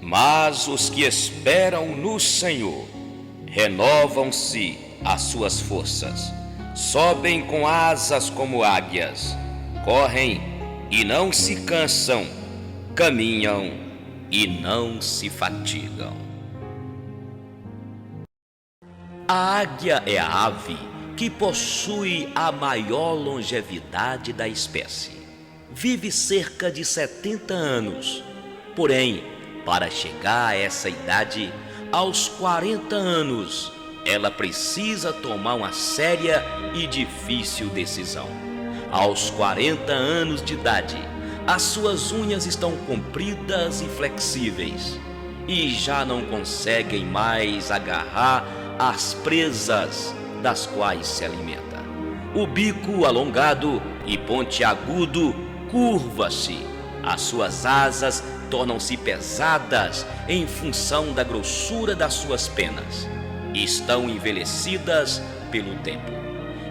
mas os que esperam no Senhor renovam-se as suas forças, sobem com asas como águias, correm e não se cansam, caminham e não se fatigam. A águia é a ave que possui a maior longevidade da espécie. Vive cerca de 70 anos. Porém, para chegar a essa idade, aos 40 anos, ela precisa tomar uma séria e difícil decisão. Aos 40 anos de idade, as suas unhas estão compridas e flexíveis e já não conseguem mais agarrar as presas das quais se alimenta. O bico alongado e pontiagudo curva-se. As suas asas tornam-se pesadas em função da grossura das suas penas. Estão envelhecidas pelo tempo.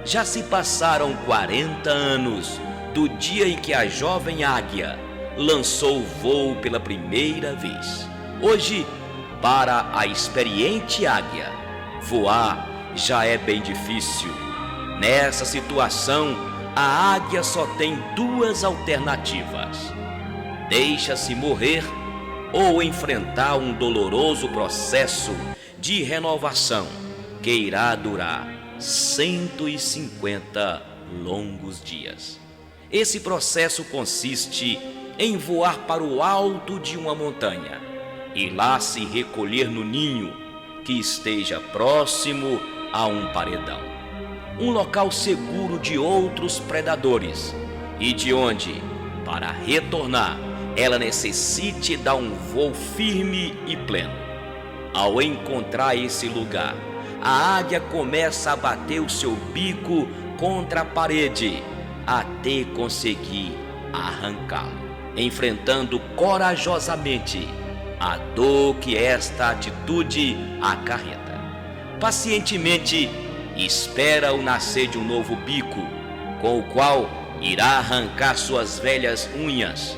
Já se passaram 40 anos do dia em que a jovem águia lançou o voo pela primeira vez. Hoje, para a experiente águia, voar já é bem difícil. Nessa situação, a águia só tem duas alternativas: deixa-se morrer ou enfrentar um doloroso processo de renovação que irá durar 150 longos dias. Esse processo consiste em voar para o alto de uma montanha e lá se recolher no ninho que esteja próximo a um paredão, um local seguro de outros predadores e de onde, para retornar, ela necessite dar um voo firme e pleno. Ao encontrar esse lugar, a águia começa a bater o seu bico contra a parede até conseguir arrancá-lo, enfrentando corajosamente a dor que esta atitude acarreta. Pacientemente espera o nascer de um novo bico, com o qual irá arrancar suas velhas unhas.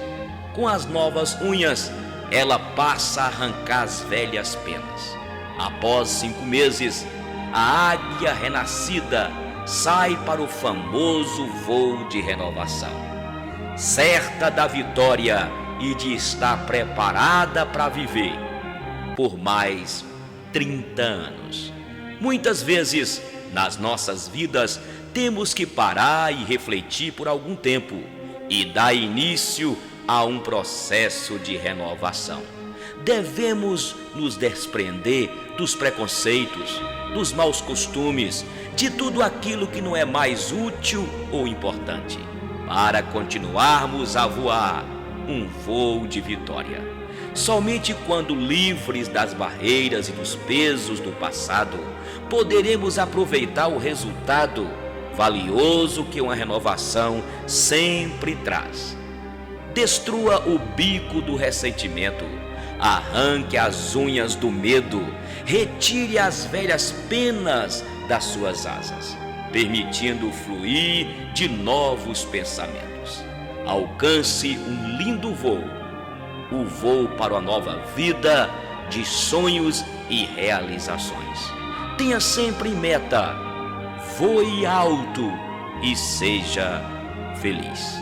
Com as novas unhas, ela passa a arrancar as velhas penas. Após 5 meses, a águia renascida sai para o famoso voo de renovação, certa da vitória e de estar preparada para viver por mais 30 anos. Muitas vezes, nas nossas vidas, temos que parar e refletir por algum tempo e dar início a um processo de renovação. Devemos nos desprender dos preconceitos, dos maus costumes, de tudo aquilo que não é mais útil ou importante, para continuarmos a voar um voo de vitória. Somente quando livres das barreiras e dos pesos do passado, poderemos aproveitar o resultado valioso que uma renovação sempre traz. Destrua o bico do ressentimento, arranque as unhas do medo, retire as velhas penas das suas asas, permitindo fluir de novos pensamentos. Alcance um lindo voo, o voo para uma nova vida de sonhos e realizações. Tenha sempre em meta, voe alto e seja feliz.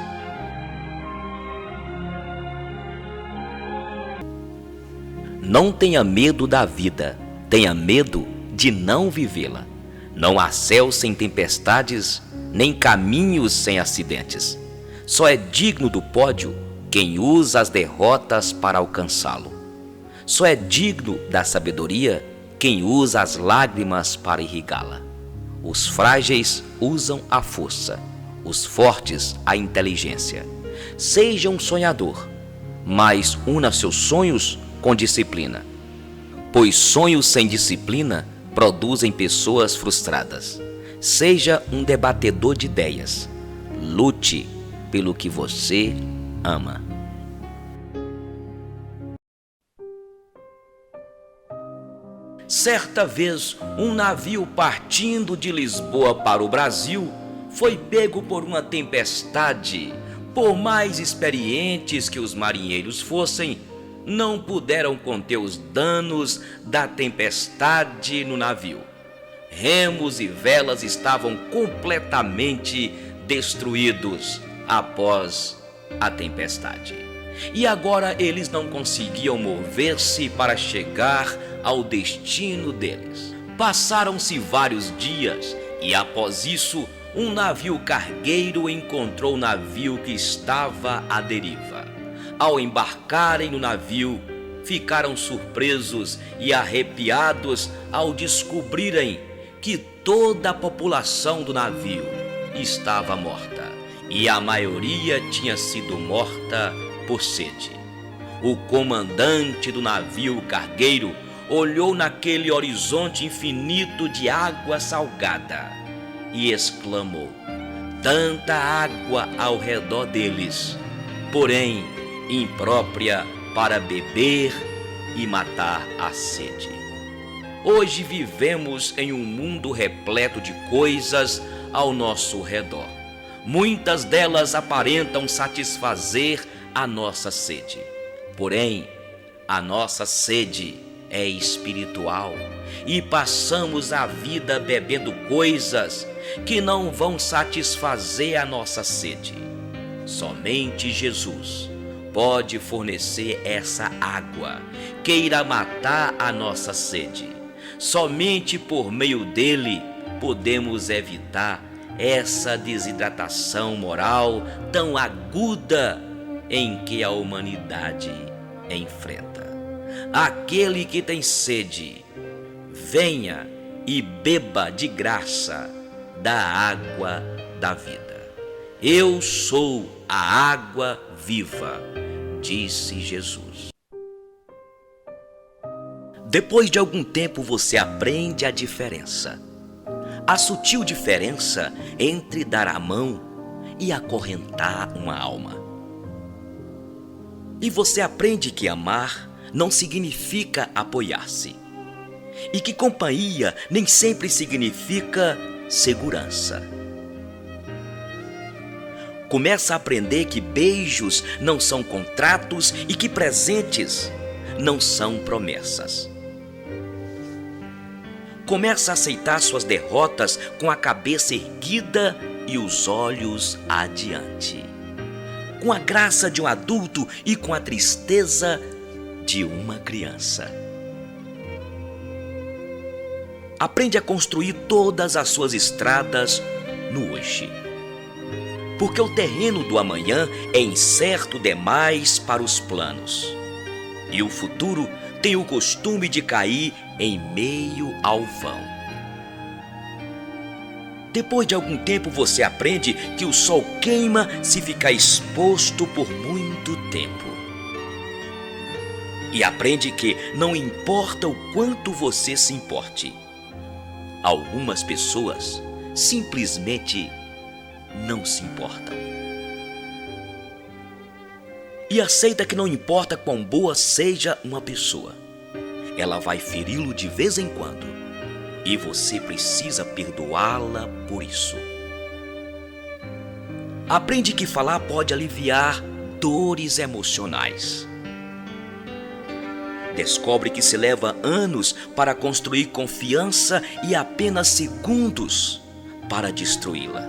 Não tenha medo da vida, tenha medo de não vivê-la. Não há céu sem tempestades, nem caminhos sem acidentes. Só é digno do pódio quem usa as derrotas para alcançá-lo. Só é digno da sabedoria quem usa as lágrimas para irrigá-la. Os frágeis usam a força, os fortes a inteligência. Seja um sonhador, mas una seus sonhos com disciplina, pois sonhos sem disciplina produzem pessoas frustradas. Seja um debatedor de ideias, lute pelo que você ama. Certa vez, um navio partindo de Lisboa para o Brasil foi pego por uma tempestade. Por mais experientes que os marinheiros fossem, não puderam conter os danos da tempestade no navio. Remos e velas estavam completamente destruídos após a tempestade. E agora eles não conseguiam mover-se para chegar ao destino deles. Passaram-se vários dias e após isso, um navio cargueiro encontrou o navio que estava à deriva. Ao embarcarem no navio, ficaram surpresos e arrepiados ao descobrirem que toda a população do navio estava morta e a maioria tinha sido morta por sede. O comandante do navio cargueiro olhou naquele horizonte infinito de água salgada e exclamou: tanta água ao redor deles, porém imprópria para beber e matar a sede. Hoje vivemos em um mundo repleto de coisas ao nosso redor. Muitas delas aparentam satisfazer a nossa sede. Porém, a nossa sede é espiritual e passamos a vida bebendo coisas que não vão satisfazer a nossa sede. Somente Jesus pode fornecer essa água que irá matar a nossa sede. Somente por meio dele podemos evitar essa desidratação moral tão aguda em que a humanidade enfrenta. Aquele que tem sede, venha e beba de graça da água da vida. Eu sou a água viva, disse Jesus. Depois de algum tempo você aprende a diferença, a sutil diferença entre dar a mão e acorrentar uma alma. E você aprende que amar não significa apoiar-se, e que companhia nem sempre significa segurança. Começa a aprender que beijos não são contratos e que presentes não são promessas. Começa a aceitar suas derrotas com a cabeça erguida e os olhos adiante, com a graça de um adulto e com a tristeza de uma criança. Aprende a construir todas as suas estradas no hoje, porque o terreno do amanhã é incerto demais para os planos, e o futuro tem o costume de cair em meio ao vão. Depois de algum tempo você aprende que o sol queima se ficar exposto por muito tempo. E aprende que não importa o quanto você se importe, algumas pessoas simplesmente não se importam. E aceita que não importa quão boa seja uma pessoa, ela vai feri-lo de vez em quando, e você precisa perdoá-la por isso. Aprende que falar pode aliviar dores emocionais. Descobre que se leva anos para construir confiança e apenas segundos para destruí-la.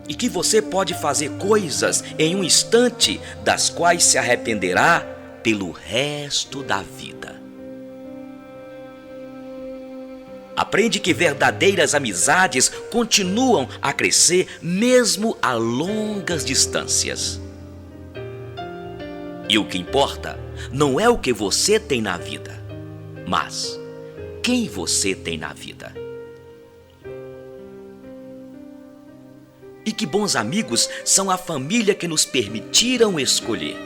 E que você pode fazer coisas em um instante das quais se arrependerá pelo resto da vida. Aprende que verdadeiras amizades continuam a crescer mesmo a longas distâncias. E o que importa não é o que você tem na vida, mas quem você tem na vida. E que bons amigos são a família que nos permitiram escolher.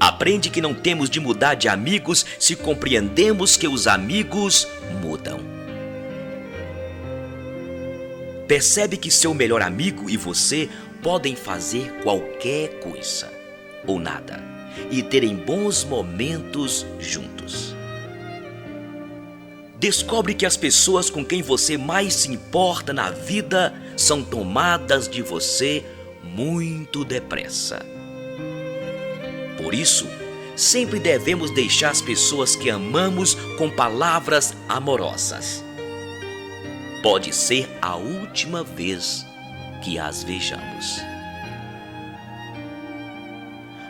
Aprende que não temos de mudar de amigos se compreendemos que os amigos mudam. Percebe que seu melhor amigo e você podem fazer qualquer coisa ou nada e terem bons momentos juntos. Descobre que as pessoas com quem você mais se importa na vida são tomadas de você muito depressa. Por isso, sempre devemos deixar as pessoas que amamos com palavras amorosas. Pode ser a última vez que as vejamos.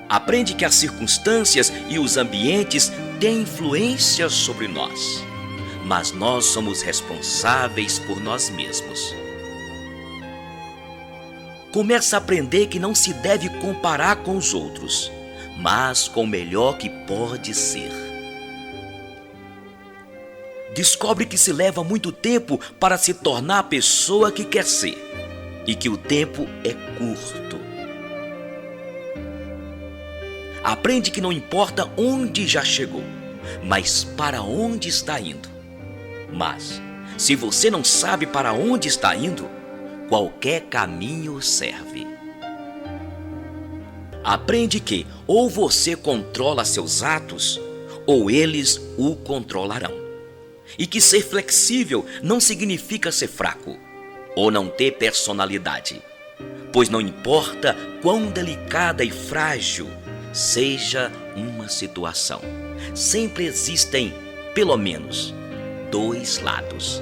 Aprende que as circunstâncias e os ambientes têm influência sobre nós, mas nós somos responsáveis por nós mesmos. Começa a aprender que não se deve comparar com os outros, mas com o melhor que pode ser. Descobre que se leva muito tempo para se tornar a pessoa que quer ser e que o tempo é curto. Aprende que não importa onde já chegou, mas para onde está indo. Mas, se você não sabe para onde está indo, qualquer caminho serve. Aprende que ou você controla seus atos, ou eles o controlarão. E que ser flexível não significa ser fraco, ou não ter personalidade. Pois não importa quão delicada e frágil seja uma situação, sempre existem, pelo menos, dois lados.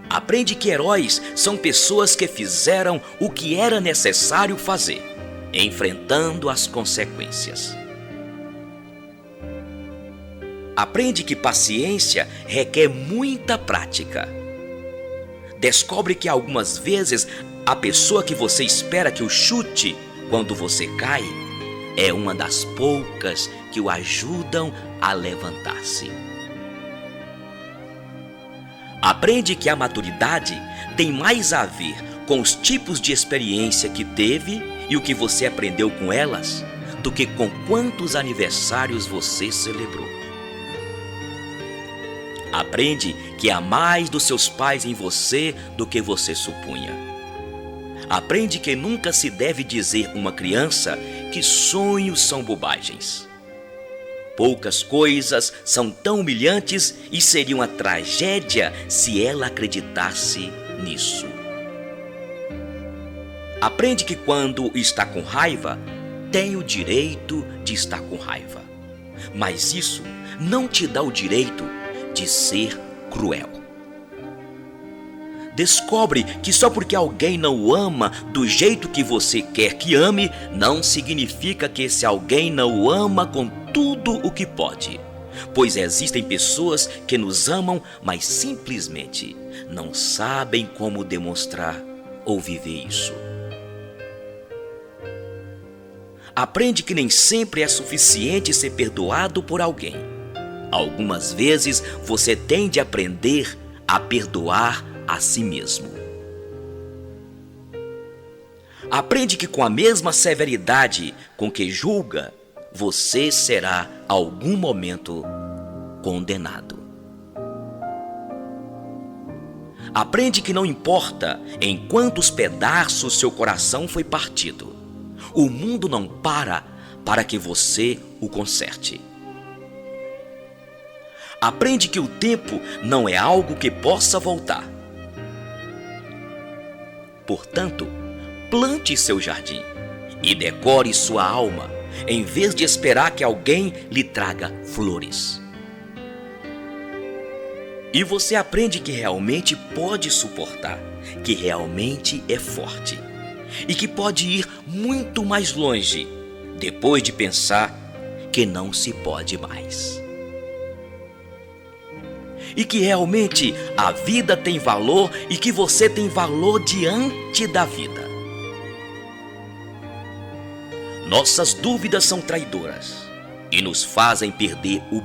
Aprende que heróis são pessoas que fizeram o que era necessário fazer, enfrentando as consequências. Aprende que paciência requer muita prática. Descobre que algumas vezes a pessoa que você espera que o chute quando você cai é uma das poucas que o ajudam a levantar-se. Aprende que a maturidade tem mais a ver com os tipos de experiência que teve e o que você aprendeu com elas, do que com quantos aniversários você celebrou. Aprende que há mais dos seus pais em você do que você supunha. Aprende que nunca se deve dizer uma criança que sonhos são bobagens. Poucas coisas são tão humilhantes e seria uma tragédia se ela acreditasse nisso. Aprende que quando está com raiva, tem o direito de estar com raiva. Mas isso não te dá o direito de ser cruel. Descobre que só porque alguém não o ama do jeito que você quer que ame, não significa que esse alguém não o ama com tudo o que pode. Pois existem pessoas que nos amam, mas simplesmente não sabem como demonstrar ou viver isso. Aprende que nem sempre é suficiente ser perdoado por alguém. Algumas vezes você tem de aprender a perdoar a si mesmo. Aprende que com a mesma severidade com que julga, você será, algum momento, condenado. Aprende que não importa em quantos pedaços seu coração foi partido, o mundo não para que você o conserte. Aprende que o tempo não é algo que possa voltar. Portanto, plante seu jardim e decore sua alma, em vez de esperar que alguém lhe traga flores. E você aprende que realmente pode suportar, que realmente é forte e que pode ir muito mais longe depois de pensar que não se pode mais. E que realmente a vida tem valor e que você tem valor diante da vida. Nossas dúvidas são traidoras e nos fazem perder o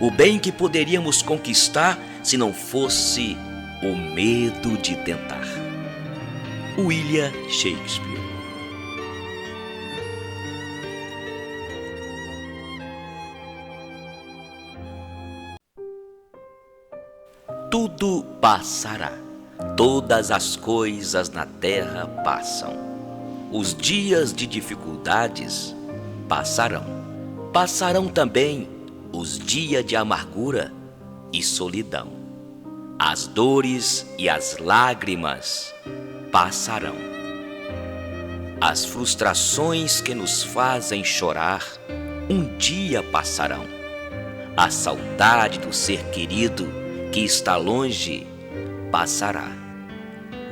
bem que poderíamos conquistar se não fosse o medo de tentar. William Shakespeare. Tudo passará, todas as coisas na terra passam. Os dias de dificuldades passarão. Passarão também os dias de amargura e solidão. As dores e as lágrimas passarão. As frustrações que nos fazem chorar um dia passarão. A saudade do ser querido que está longe passará.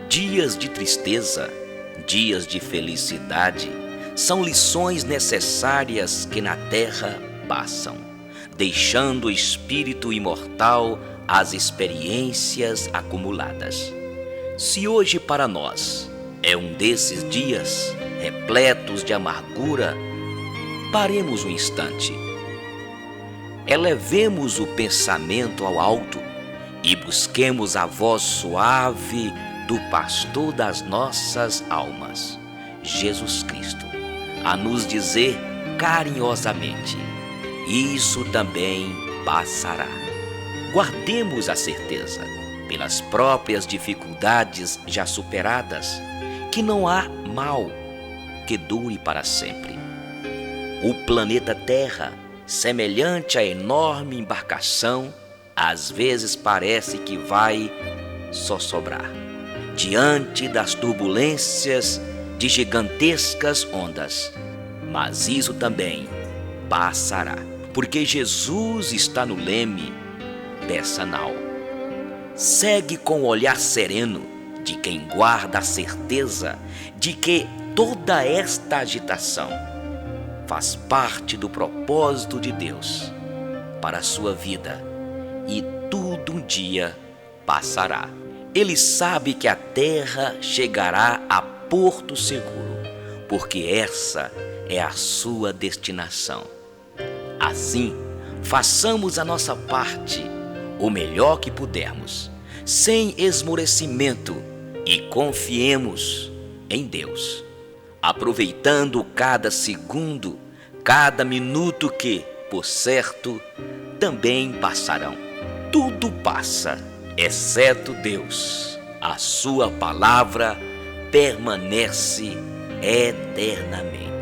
Dias de tristeza, dias de felicidade, são lições necessárias que na terra passam, deixando o espírito imortal as experiências acumuladas. Se hoje para nós é um desses dias repletos de amargura, paremos um instante. Elevemos o pensamento ao alto e busquemos a voz suave do pastor das nossas almas, Jesus Cristo, a nos dizer carinhosamente: isso também passará. Guardemos a certeza, pelas próprias dificuldades já superadas, que não há mal que dure para sempre. O planeta Terra, semelhante à enorme embarcação, às vezes parece que vai só sobrar diante das turbulências de gigantescas ondas. Mas isso também passará, porque Jesus está no leme dessa nau. Segue com o olhar sereno de quem guarda a certeza de que toda esta agitação faz parte do propósito de Deus para a sua vida, e tudo um dia passará. Ele sabe que a terra chegará a porto seguro, porque essa é a sua destinação. Assim, façamos a nossa parte, o melhor que pudermos, sem esmorecimento, e confiemos em Deus, aproveitando cada segundo, cada minuto que, por certo, também passarão. Tudo passa, exceto Deus. A sua palavra permanece eternamente.